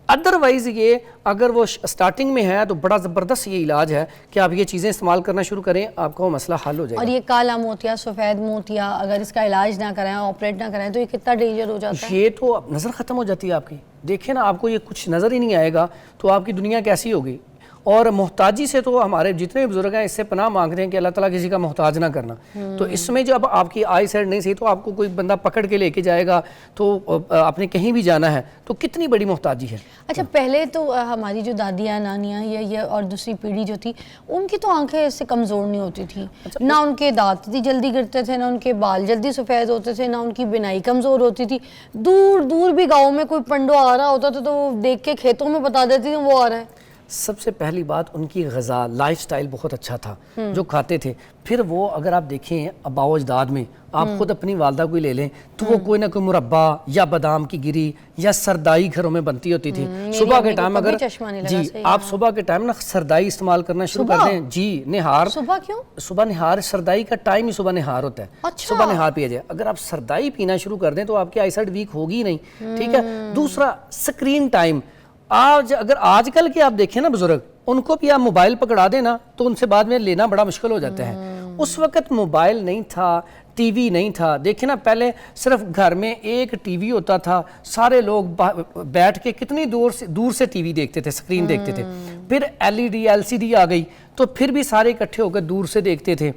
ادروائز یہ اگر وہ سٹارٹنگ میں ہے تو بڑا زبردست یہ علاج ہے کہ آپ یہ چیزیں استعمال کرنا شروع کریں، آپ کا وہ مسئلہ حل ہو جائے گا. اور یہ کالا موتیا، سفید موتیا، اگر اس کا علاج نہ کرائیں، آپریٹ نہ کرائیں تو یہ کتنا ڈینجر ہو جاتا ہے. یہ تو نظر ختم ہو جاتی ہے آپ کی. دیکھیں نا، آپ کو یہ کچھ نظر ہی نہیں آئے گا تو آپ کی دنیا کیسی ہوگی. اور محتاجی سے تو ہمارے جتنے بھی بزرگ ہیں اس سے پناہ مانگتے ہیں کہ اللہ تعالیٰ کسی کا محتاج نہ کرنا. تو اس میں جب آپ کی آئی سائٹ نہیں صحیح تو آپ کو کوئی بندہ پکڑ کے لے کے جائے گا تو آپ نے کہیں بھی جانا ہے تو کتنی بڑی محتاجی ہے. اچھا، پہلے تو ہماری جو دادیاں نانیاں یہ اور دوسری پیڑھی جو تھی ان کی تو آنکھیں اس سے کمزور نہیں ہوتی تھی. نہ ان کے دانت جلدی گرتے تھے، نہ ان کے بال جلدی سفید ہوتے تھے، نہ ان کی بینائی کمزور ہوتی تھی. دور دور بھی گاؤں میں کوئی پنڈو آ رہا ہوتا تھا تو وہ دیکھ کے کھیتوں میں بتا دیتی تھی وہ آ رہا ہے. سب سے پہلی بات ان کی غذا، لائف سٹائل بہت اچھا تھا جو کھاتے تھے. پھر وہ اگر آپ دیکھیں آباء و اجداد میں، آپ خود اپنی والدہ کو لے لیں تو وہ کوئی نہ کوئی مربع یا بادام کی گری یا سردائی گھروں میں بنتی ہوتی تھی. صبح کے ٹائم اگر جی آپ صبح کے ٹائم نا سردائی استعمال کرنا شروع کر دیں. جی نہار. صبح کیوں؟ صبح نہار، سردائی کا ٹائم ہی صبح نہار ہوتا ہے. صبح نہار پیا جائے. اگر آپ سردائی پینا شروع کر دیں تو آپ کی آئی سائٹ ویک ہوگی نہیں. ٹھیک ہے. دوسرا سکرین ٹائم. اگر آج کل کے آپ دیکھیں نا بزرگ، ان کو بھی آپ موبائل پکڑا دیں نا تو ان سے بعد میں لینا بڑا مشکل ہو جاتا ہے. اس وقت موبائل نہیں تھا، ٹی وی نہیں تھا. دیکھیں نا پہلے صرف گھر میں ایک ٹی وی ہوتا تھا، سارے لوگ بیٹھ کے کتنی دور سے ٹی وی دیکھتے تھے، سکرین دیکھتے تھے. پھر ایل سی ڈی آ گئی تو پھر بھی سارے اکٹھے ہو کے دور سے دیکھتے تھے.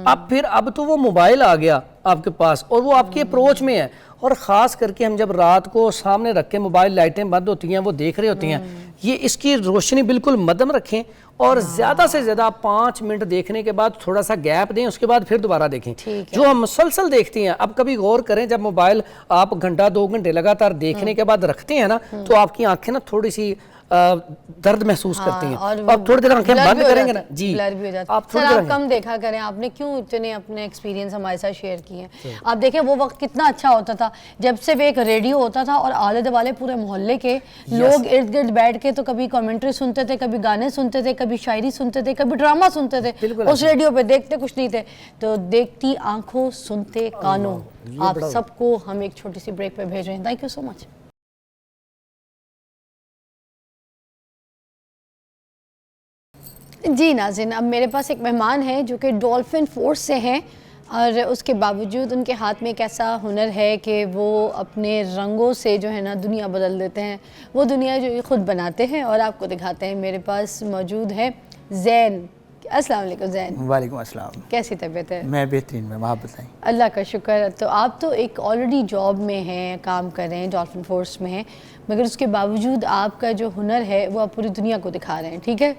اب تو وہ موبائل آ گیا آپ کے پاس اور وہ آپ کی اپروچ میں ہے. اور خاص کر کے ہم جب رات کو سامنے رکھ کے موبائل لائٹیں بند ہوتی ہیں وہ دیکھ رہے ہوتے ہیں، یہ اس کی روشنی بالکل مدھم رکھیں اور زیادہ سے زیادہ 5 منٹ دیکھنے کے بعد تھوڑا سا گیپ دیں، اس کے بعد پھر دوبارہ دیکھیں. جو ہم مسلسل دیکھتے ہیں، اب کبھی غور کریں جب موبائل آپ گھنٹہ 2 گھنٹے لگاتار دیکھنے کے بعد رکھتے ہیں نا تو آپ کی آنکھیں نا تھوڑی سی درد محسوس کرتی ہیں. اور آپ تھوڑی دیر آنکھیں بند کریں گے نا جی بلر بھی ہو جاتا آپ ہے. تھوڑی سر دیر آپ کم دیکھا کریں, آپ نے کیوں اتنے اپنے ایکسپیرینس ہمارے ساتھ شیئر کیے ہیں. آپ دیکھیں وہ وقت کتنا اچھا ہوتا تھا جب صرف ایک ریڈیو ہوتا تھا اور آلے دوالے پورے محلے کے لوگ ارد گرد بیٹھ کے تو کبھی کامنٹری سنتے تھے, کبھی گانے سنتے تھے, کبھی شاعری سنتے تھے, کبھی ڈرامہ سنتے تھے. اس ریڈیو پہ دیکھتے کچھ نہیں تھے. تو دیکھتی آنکھوں سنتے کانوں, آپ سب کو ہم ایک چھوٹی سی بریک پہ بھیج رہے ہیں. تھینک یو سو مچ. جی ناظرین, اب میرے پاس ایک مہمان ہے جو کہ ڈولفن فورس سے ہیں, اور اس کے باوجود ان کے ہاتھ میں ایک ایسا ہنر ہے کہ وہ اپنے رنگوں سے جو ہے نا دنیا بدل دیتے ہیں. وہ دنیا جو یہ خود بناتے ہیں اور آپ کو دکھاتے ہیں. میرے پاس موجود ہے زین. السلام علیکم زین. وعلیکم السلام. کیسی طبیعت ہے؟ میں بہترین میں, آپ بتائیں. اللہ کا شکر. تو آپ تو ایک آلریڈی جاب میں ہیں, کام کر رہے ہیں, ڈولفن فورس میں ہیں, مگر اس کے باوجود آپ کا جو ہنر ہے وہ آپ پوری دنیا کو دکھا رہے ہیں. ٹھیک ہے,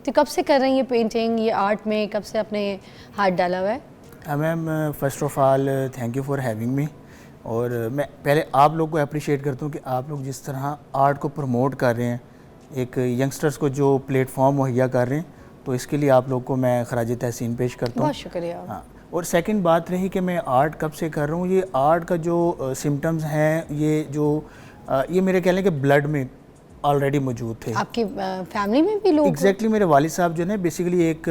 تو کب سے کر رہے ہیں یہ پینٹنگ, یہ آرٹ میں کب سے اپنے ہاتھ ڈالا ہوا ہے؟ Ma'am first of all thank you for having me. اور میں پہلے آپ لوگ کو اپریشیٹ کرتا ہوں کہ آپ لوگ جس طرح آرٹ کو پروموٹ کر رہے ہیں, ایک ینگسٹرز کو جو پلیٹ فارم مہیا کر رہے ہیں, تو اس کے لیے آپ لوگ کو میں خراج تحسین پیش کرتا ہوں. بہت شکریہ. ہاں, اور سیکنڈ بات رہی کہ میں آرٹ کب سے کر رہا ہوں. یہ آرٹ کا جو سمٹمز ہیں, یہ میرے کہہ لیں کہ بلڈ میں آلریڈی موجود تھے. آپ کی فیملی میں بھی لوگ؟ ایگزیکٹلی میرے والد صاحب جو ہے بیسیکلی ایک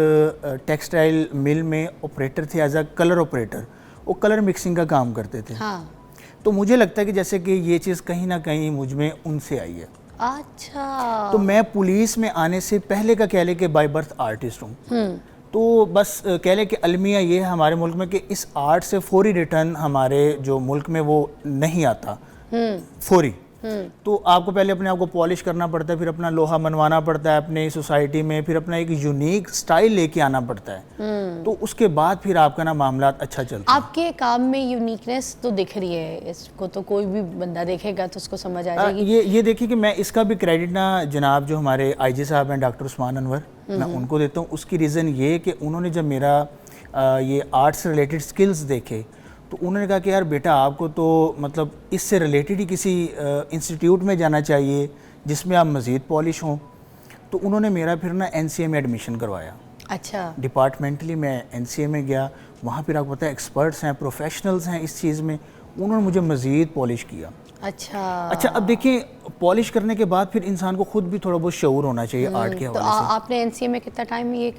ٹیکسٹائل مل میں آپریٹر تھے, ایز اے کلر آپریٹر. وہ کلر مکسنگ کا کام کرتے تھے. ہاں, تو مجھے لگتا ہے کہ جیسے کہ یہ چیز کہیں نہ کہیں مجھ میں ان سے آئی ہے. اچھا. تو میں پولیس میں آنے سے پہلے کا کہہ لیں کہ بائی برتھ آرٹسٹ ہوں. تو بس کہہ لیں کہ المیہ یہ ہے ہمارے ملک میں کہ اس آرٹ سے فوری ریٹرن ہمارے جو ملک میں وہ نہیں آتا فوری. تو آپ کو پہلے اپنے آپ کو پالش کرنا پڑتا ہے, پھر اپنا لوہا منوانا پڑتا ہے اپنے سوسائٹی میں, پھر اپنا ایک یونیک سٹائل لے کے آنا پڑتا ہے. تو اس کے بعد پھر آپ کا نا معاملات اچھا چلتا ہے. آپ کے کام میں یونیکنیس تو دکھ رہی ہے, اس کو تو کوئی بھی بندہ دیکھے گا تو اس کو سمجھ آ جائے گی. یہ دیکھیے کہ میں اس کا بھی کریڈٹ نا جناب جو ہمارے آئی جی صاحب ہیں ڈاکٹر عثمان انور, میں ان کو دیتا ہوں. اس کی ریزن یہ کہ انہوں نے جب میرا یہ آرٹ سے ریلیٹڈ سکلز دیکھے تو انہوں نے کہا کہ یار بیٹا آپ کو تو مطلب اس سے ریلیٹڈ ہی کسی انسٹیٹیوٹ میں جانا چاہیے جس میں آپ مزید پالش ہوں. تو انہوں نے میرا پھر نا این سی اے میں ایڈمیشن کروایا. اچھا. ڈپارٹمنٹلی میں این سی اے میں گیا, وہاں پھر آپ کو پتہ ہے ایکسپرٹس ہیں, پروفیشنلز ہیں اس چیز میں, انہوں نے مجھے مزید پالش کیا. اچھا اب دیکھیں پالش کرنے کے بعد پھر انسان کو خود بھی تھوڑا بہت شعور ہونا چاہیے آرٹ کے حوالے سے. تو آپ نے این سی اے میں کتنا ٹائم یہ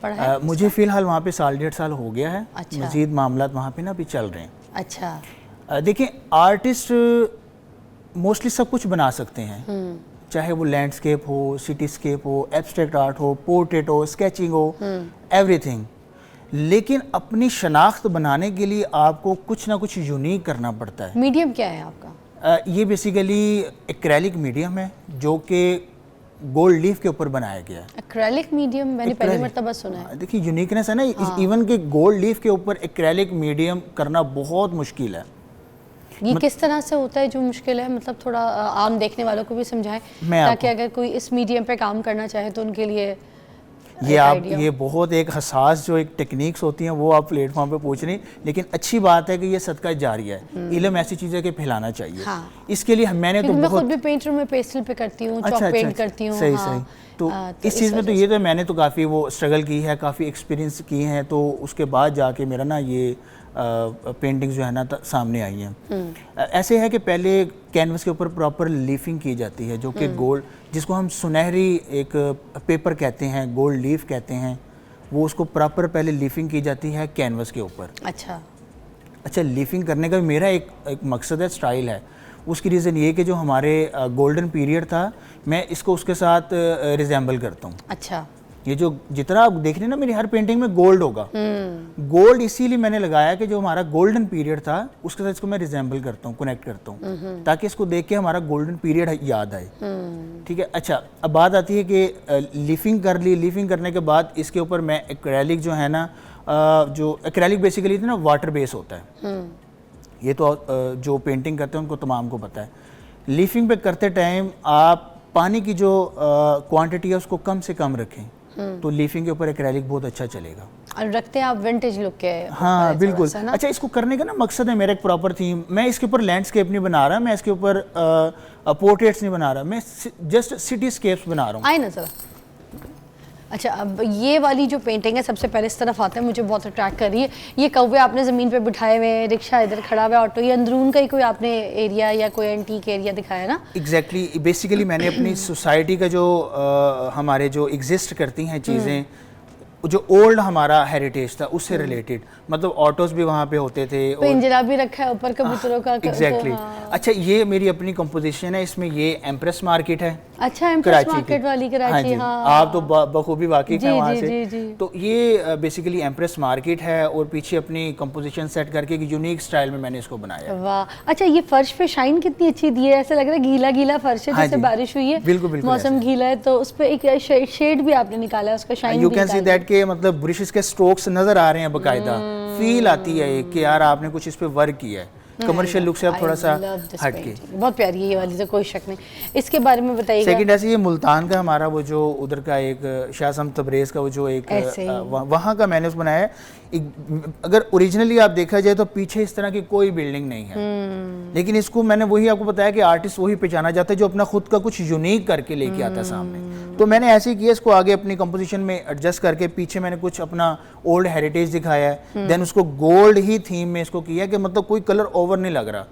پڑھا ہے؟ مجھے فی الحال وہاں پہ 1.5 سال ہو گیا ہے. مزید معاملات وہاں پہ نا بھی چل رہے ہیں. اچھا. دیکھیں آرٹسٹ موسٹلی سب کچھ بنا سکتے ہیں, چاہے وہ لینڈسکیپ ہو, سٹی اسکیپ ہو, ایبسٹریکٹ آرٹ ہو, پورٹریٹ ہو, اسکیچنگ ہو, ایوری تھنگ. لیکن اپنی شناخت بنانے کے لیے آپ کو کچھ نہ کچھ یونیک کرنا پڑتا ہے. میڈیم کیا ہے آپ کا؟ یہ بیسیکلی ایکریلک میڈیم ہے جو کہ گولڈ لیف کے اوپر بنایا گیا ہے. ایکریلک میڈیم میں نے پہلی مرتبہ سنا ہے. دیکھیے یونیکنیس ہے نا, ایون کہ گولڈ لیف کے اوپر ایکریلک میڈیم کرنا بہت مشکل ہے. یہ کس طرح سے ہوتا ہے جو مشکل ہے, مطلب تھوڑا عام دیکھنے والوں کو بھی سمجھائیں تاکہ اگر کوئی اس میڈیم پہ کام کرنا چاہے تو ان کے لیے یہ بہت ایک حساس جو ایک ٹیکنیکس ہوتی ہیں وہ آپ پلیٹ فارم پہ پوچھ رہی ہیں, لیکن اچھی بات ہے کہ یہ صدقہ جاریہ ہے. علم ایسی چیز ہے کہ پھیلانا چاہیے. اس کے لیے میں نے تو میں خود بھی پینٹر میں پیسٹل پہ کرتی ہوں, چاک پینٹ کرتی ہوں. صحیح. تو اس چیز میں تو یہ تو میں نے تو کافی وہ اسٹرگل کی ہے, کافی ایکسپیرینس کی ہیں, تو اس کے بعد جا کے میرا نا یہ پینٹنگ جو ہے نا سامنے آئی ہیں. ایسے ہے کہ پہلے کینوس کے اوپر پراپر لیفنگ کی جاتی ہے جو کہ گولڈ, جس کو ہم سنہری ایک پیپر کہتے ہیں, گولڈ لیف کہتے ہیں, وہ اس کو پراپر پہلے لیفنگ کی جاتی ہے کینوس کے اوپر. اچھا لیفنگ کرنے کا بھی میرا ایک مقصد ہے, سٹائل ہے. اس کی ریزن یہ کہ جو ہمارے گولڈن پیریڈ تھا میں اس کو اس کے ساتھ ریزیمبل کرتا ہوں. اچھا. یہ جو جتنا آپ دیکھ رہے ہیں نا میری ہر پینٹنگ میں گولڈ ہوگا. گولڈ اسی لیے میں نے لگایا کہ جو ہمارا گولڈن پیریڈ تھا اس کے ساتھ اس کو میں ریزیمبل کرتا ہوں, کنیکٹ کرتا ہوں, تاکہ اس کو دیکھ کے ہمارا گولڈن پیریڈ یاد آئے. ٹھیک ہے. اچھا اب بات آتی ہے کہ لیفنگ کر لی, لیفنگ کرنے کے بعد اس کے اوپر میں ایکریلک جو ہے نا, جو ایکریلک بیسیکلی نا واٹر بیس ہوتا ہے, یہ تو جو پینٹنگ کرتے ہیں ان کو تمام کو پتہ ہے. لیفنگ پہ کرتے ٹائم آپ پانی کی جو کوانٹٹی ہے اس کو کم سے کم رکھیں, تو لیفنگ کے اوپر ایکریلک بہت اچھا چلے گا. اور رکھتے ہیں آپ ونٹیج لک کے. ہاں بالکل. اچھا اس کو کرنے کا نا مقصد ہے میرا ایک پراپر تھیم. میں اس کے اوپر لینڈسکیپ نہیں بنا رہا, میں اس کے اوپر پورٹریٹس نہیں بنا رہا, میں جسٹ سٹی اسکیپس بنا رہا ہوں. آئے نا ذرا. اچھا اب یہ والی جو پینٹنگ ہے سب سے پہلے اس طرف آتا ہے, مجھے بہت اٹریکٹ کر رہی ہے. یہ کوے آپ نے زمین پہ بٹھائے ہوئے ہیں, رکشہ ادھر کھڑا ہوا ہے, آٹو, یہ اندرون کا ہی کوئی آپ نے ایریا یا کوئی اینٹیک ایریا دکھایا نا؟ ایگزیکٹلی. بیسیکلی میں نے اپنی سوسائٹی کا جو ہمارے جو ایگزسٹ کرتی ہیں چیزیں, جو اولڈ ہمارا ہیریٹیج تھا اس سے ریلیٹڈ, مطلب آٹوز بھی وہاں پہ ہوتے تھے, پنجرا بھی رکھا ہے اوپر کبوتروں کا. ایگزیکٹلی. اچھا یہ میری اپنی کمپوزیشن ہے, اس میں یہ ایمپریس مارکیٹ ہے. اچھا ایمپریس مارکیٹ والی کراچی. ہاں آپ تو بخوبی واقف ہیں وہاں سے. تو یہ بیسیکلی ایمپریس مارکیٹ ہے, اور پیچھے اپنی کمپوزیشن سیٹ کر کے یونیک اسٹائل میں نے اس کو بنایا. واہ. اچھا یہ فرش پہ شائن کتنی اچھی دی ہے, ایسا لگ رہا ہے گیلا گیلا فرش ہے جیسے بارش ہوئی ہے. بالکل بالکل موسم گیلا ہے تو اس پہ ایک شیڈ بھی آپ نے نکالا ہے, اس کا shine. You can see that کہ مطلب برشز کے سٹروکس نظر آ رہے ہیں باقاعدہ, فیل آتی ہے کہ یار آپ نے کچھ اس پہ ورک کیا ہے. کمرشل لک سے اب تھوڑا سا ہٹ کے. بہت پیاری ہے یہ والی, تو کوئی شک نہیں. اس کے بارے میں بتائیے گا. سیکنڈ ایسے یہ ملتان کا ہمارا وہ جو ادھر کا ایک شاہ سم تبریز کا وہ جو ایک وہاں کا میں نے اس بنایا ہے. اگر اوریجنلی آپ دیکھا جائے تو پیچھے اس طرح کی کوئی بلڈنگ نہیں ہے, لیکن اس کو میں نے وہی آپ کو بتایا کہ آرٹسٹ وہی پہچانا چاہتا ہے جو اپنا خود کا کچھ یونیک کر کے لے کے آتا ہے سامنے. تو میں نے ایسے ہی کیا, اس کو آگے اپنی کمپوزیشن میں ایڈجسٹ کر کے پیچھے میں نے کچھ اپنا اولڈ ہیریٹیج دکھایا ہے, دین اس کو گولڈ ہی تھیم میں اس کو کیا کہ مطلب کوئی کلر اوور نہیں لگ رہا.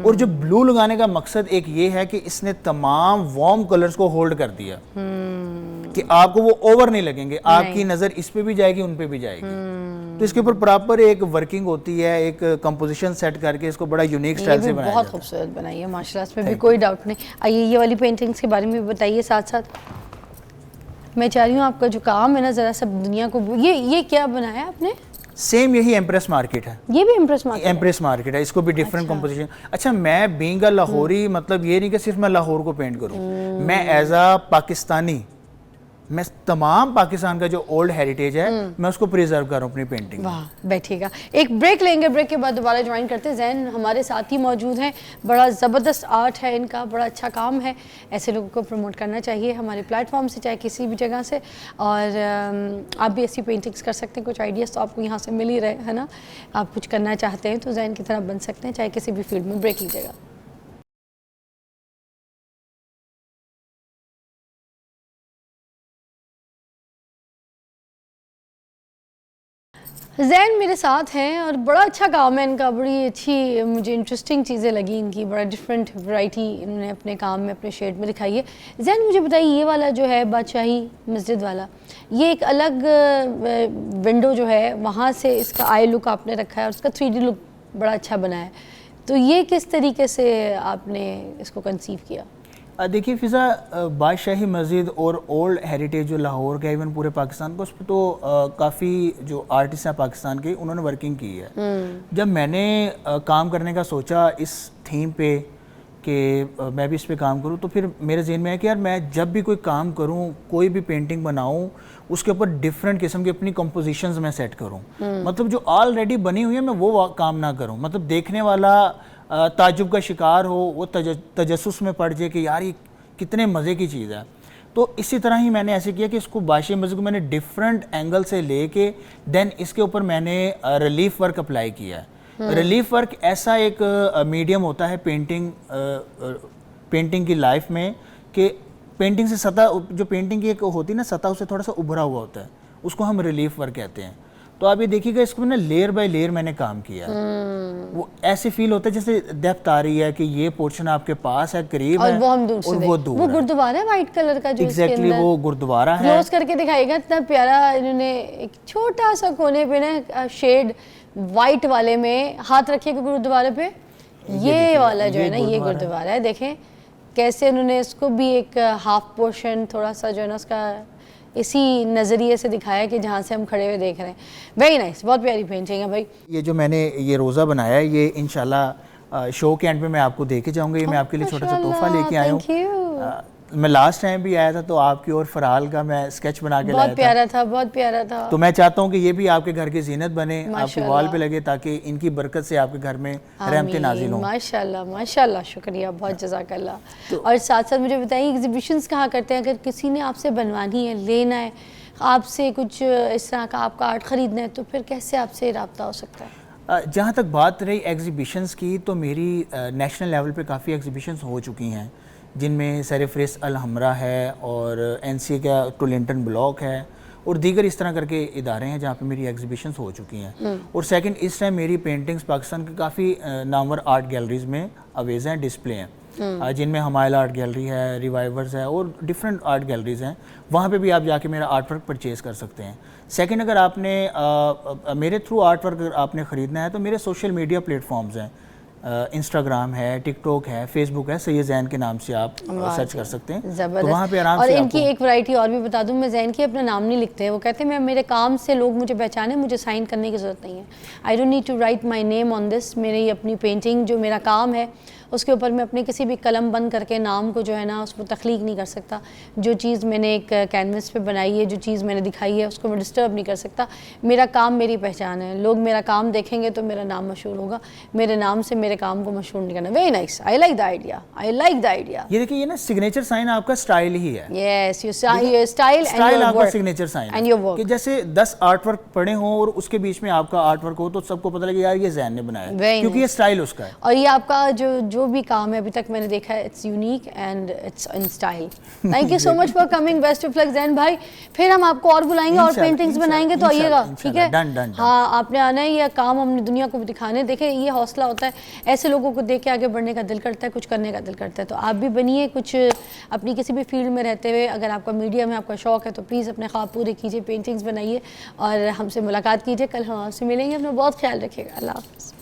اور جو بلو لگانے کا مقصد ایک یہ ہے کہ اس نے تمام وارم کلرز کو ہولڈ کر دیا کہ آپ کو وہ اوور نہیں لگیں گے, آپ کی نظر اس پہ بھی جائے گی ان پہ بھی جائے گی. تو اس کے اوپر پراپر ایک ورکنگ ہوتی ہے, ایک کمپوزیشن سیٹ کر کے اس کو بڑا یونیک سٹائل سے بنایا. بہت خوبصورت بنائی ہے ماشاءاللہ, اس میں بھی کوئی ڈاؤٹ نہیں. آئیے یہ والی پینٹنگز کے بارے میں بھی بتائیے ساتھ ساتھ. میں چاہ رہی ہوں آپ کا جو کام ہے نا ذرا سب دنیا کو, یہ کیا بنایا آپ نے؟ سیم یہی ایمپریس مارکیٹ ہے. یہ بھی ایمپریس مارکیٹ؟ ایمپریس مارکیٹ ہے, اس کو بھی ڈیفرنٹ کمپوزیشن. اچھا میں بینگ اے لاہوری, مطلب یہ نہیں کہ صرف میں لاہور کو پینٹ کروں, میں ایز اے پاکستانی میں تمام پاکستان کا جو اولڈ ہیریٹیج ہے میں اس کو پریزرو کر رہا ہوں اپنی پینٹنگ میں. واہ بیٹھیے گا, ایک بریک لیں گے, بریک کے بعد دوبارہ جوائن کرتے ہیں. زین ہمارے ساتھ ہی موجود ہیں, بڑا زبردست آرٹ ہے ان کا, بڑا اچھا کام ہے. ایسے لوگوں کو پروموٹ کرنا چاہیے ہمارے پلیٹ فارم سے, چاہے کسی بھی جگہ سے, اور آپ بھی ایسی پینٹنگز کر سکتے ہیں. کچھ آئیڈیاز تو آپ کو یہاں سے مل ہی رہے ہے نا. آپ کچھ کرنا چاہتے ہیں تو زین کی طرح بن سکتے ہیں, چاہے کسی بھی فیلڈ میں. بریک لیجیے گا. زین میرے ساتھ ہیں اور بڑا اچھا کام ہے ان کا, بڑی اچھی مجھے انٹرسٹنگ چیزیں لگی ان کی, بڑا ڈفرینٹ ورائٹی انہوں نے اپنے کام میں اپنے شیڈ میں دکھائی ہے. زین مجھے بتائیے یہ والا جو ہے بادشاہی مسجد والا, یہ ایک الگ ونڈو جو ہے وہاں سے اس کا آئی لک آپ نے رکھا ہے اور اس کا 3D لک بڑا اچھا بنا ہے, تو یہ کس طریقے سے آپ نے اس کو کنسیو کیا؟ دیکھیے فضا, بادشاہی مسجد اور اولڈ ہیریٹیج جو لاہور کا ایون پورے پاکستان کو, اس پہ تو کافی جو آرٹسٹ ہیں پاکستان کے انہوں نے ورکنگ کی ہے. جب میں نے کام کرنے کا سوچا اس تھیم پہ کہ میں بھی اس پہ کام کروں, تو پھر میرے ذہن میں ہے کہ یار میں جب بھی کوئی کام کروں, کوئی بھی پینٹنگ بناؤں, اس کے اوپر ڈفرینٹ قسم کی اپنی کمپوزیشنز میں سیٹ کروں. مطلب جو آلریڈی بنی ہوئی ہے میں وہ کام نہ کروں, مطلب دیکھنے والا تعجب کا شکار ہو, وہ تجسس میں پڑ جائے کہ یار یہ کتنے مزے کی چیز ہے. تو اسی طرح ہی میں نے ایسے کیا کہ اس کو بادشاہی مسجد کو میں نے ڈفرینٹ اینگل سے لے کے دین اس کے اوپر میں نے ریلیف ورک اپلائی کیا ہے. ریلیف ورک ایسا ایک میڈیم ہوتا ہے پینٹنگ کی لائف میں کہ پینٹنگ سے سطح, جو پینٹنگ کی ایک ہوتی ہے نا سطح, اسے تھوڑا سا ابھرا ہوا ہوتا ہے, اس کو ہم ریلیف ورک کہتے ہیں. تو آپ یہ دیکھیے گا اس کو نا لیئر بائی لیئر میں نے کام کیا, وہ ایسے فیل ہوتا ہے جیسے ڈیپتھ آ رہی ہے کہ یہ پورشن آپ کے پاس ہے, قریب ہے, اور وہ ہم دور سے, وہ دور ہے. وہ گردوارہ ہے وائٹ کلر کا جو ایگزیکٹلی وہ گردوارہ ہے. کلوز کر کے دکھائے گا, اتنا پیارا انہوں نے ایک چھوٹا سا کونے پہ نا شیڈ وائٹ والے میں ہاتھ رکھیے گا گردوارے پہ, یہ والا جو ہے نا یہ گردوارہ ہے. دیکھیں کیسے انہوں نے اس کو بھی ایک ہاف پورشن تھوڑا سا جو ہے نا اس کا اسی نظریے سے دکھایا کہ جہاں سے ہم کھڑے ہوئے دیکھ رہے ہیں. ویری نائس, بہت پیاری پینٹنگ ہے بھائی. یہ جو میں نے یہ روزہ بنایا ہے, یہ انشاءاللہ شو کے اینڈ پہ میں آپ کو دے کے جاؤں گا. یہ میں آپ کے لیے چھوٹا سا تحفہ لے کے آیا ہوں. میں لاسٹ ٹائم بھی آیا تھا تو آپ کی اور فرحال کا میں اسکیچ بنا کے لایا تھا, بہت پیارا تھا, بہت پیارا تھا. تو میں چاہتا ہوں کہ یہ بھی آپ کے گھر کی زینت بنے, آپ کے وال پہ لگے, تاکہ ان کی برکت سے آپ کے گھر میں رحمتیں نازل ہوں. ماشاءاللہ ماشاءاللہ, شکریہ, بہت جزاک اللہ. اور ساتھ ساتھ مجھے بتائیے ایگزیبیشنز کہاں کرتے ہیں, اگر کسی نے آپ سے بنوانی ہے, لینا ہے, آپ سے کچھ اس طرح کا آپ کا آرٹ خریدنا ہے تو پھر کیسے آپ سے رابطہ ہو سکتا ہے؟ جہاں تک بات رہی ایگزیبیشنز کی تو میری نیشنل لیول پہ کافی ایگزیبیشنز ہو چکی ہیں جن میں سرفریس الحمرہ ہے اور NCA کا ٹولنٹن بلاک ہے اور دیگر اس طرح کر کے ادارے ہیں جہاں پہ میری ایگزیبیشنز ہو چکی ہیں. اور سیکنڈ اس ٹائم میری پینٹنگز پاکستان کی کافی نامور آرٹ گیلریز میں اویز ہیں, ڈسپلے ہیں, جن میں ہمایل آرٹ گیلری ہے, ریوائیورز ہے اور ڈفرینٹ آرٹ گیلریز ہیں. وہاں پہ بھی آپ جا کے میرا آرٹ ورک پرچیز کر سکتے ہیں. سیکنڈ اگر آپ نے میرے تھرو آرٹ ورک آپ نے خریدنا ہے تو میرے سوشل میڈیا پلیٹ فارمز ہیں, انسٹاگرام ہے, ٹک ٹاک ہے, فیس بک ہے, سید زین کے نام سے آپ سرچ کر سکتے ہیں. تو وہاں پہ آرام سے. اور ان کی ایک ورائٹی اور بھی بتا دوں, میں زین کی اپنا نام نہیں لکھتے, وہ کہتے ہیں میں میرے کام سے لوگ مجھے پہچانے, مجھے سائن کرنے کی ضرورت نہیں ہے. I don't need to write my name on this. میری اپنی پینٹنگ جو میرا کام ہے اس کے اوپر میں اپنے کسی بھی قلم بند کر کے نام کو جو ہے نا اس کو تخلیق نہیں کر سکتا. جو چیز میں نے ایک کینوس پہ بنائی ہے, جو چیز میں نے دکھائی ہے اس کو میں ڈسٹرب نہیں کر سکتا. میرا کام میری پہچان ہے. لوگ میرا کام دیکھیں گے تو میرا نام مشہور ہوگا, میرے نام سے میرے کام کو مشہور نہیں کرنا. Very nice, I like the idea, I like the idea. یہ دیکھیں یہ نا سگنیچر سائن آپ کا سٹائل ہی ہے. یس, یور اسٹائل اینڈ آپ یور کا signature sign and your work. کہ جیسے 10 آرٹ ورک پڑے ہوں اور اس کے بیچ میں آپ کا آرٹ ورک ہو تو سب کو پتہ لگے یار یہ زین نے بنایا ہے, کیونکہ یہ سٹائل اس کا ہے. اور یہ آپ کا جو بھی کام ہے ابھی تک میں نے دیکھا ہے, it's unique and it's in style. Thank you so much for coming. Best of luck Zain بھائی. پھر ہم آپ کو اور بلائیں گے اور پینٹنگز بنائیں گے تو آئیے گا, ٹھیک ہے؟ ہاں, آپ نے آنا ہے. یہ کام ہم نے دنیا کو بھی دکھانے. دیکھیں یہ حوصلہ ہوتا ہے, ایسے لوگوں کو دیکھ کے آگے بڑھنے کا دل کرتا ہے, کچھ کرنے کا دل کرتا ہے. تو آپ بھی بنیے کچھ اپنی کسی بھی فیلڈ میں رہتے ہوئے. اگر آپ کا میڈیا میں آپ کا شوق ہے تو پلیز اپنے خواب پورے کیجیے, پینٹنگز بنائیے اور ہم سے ملاقات کیجیے. کل ہم آپ سے ملیں گے. اپنا بہت خیال رکھیے گا. اللہ حافظ.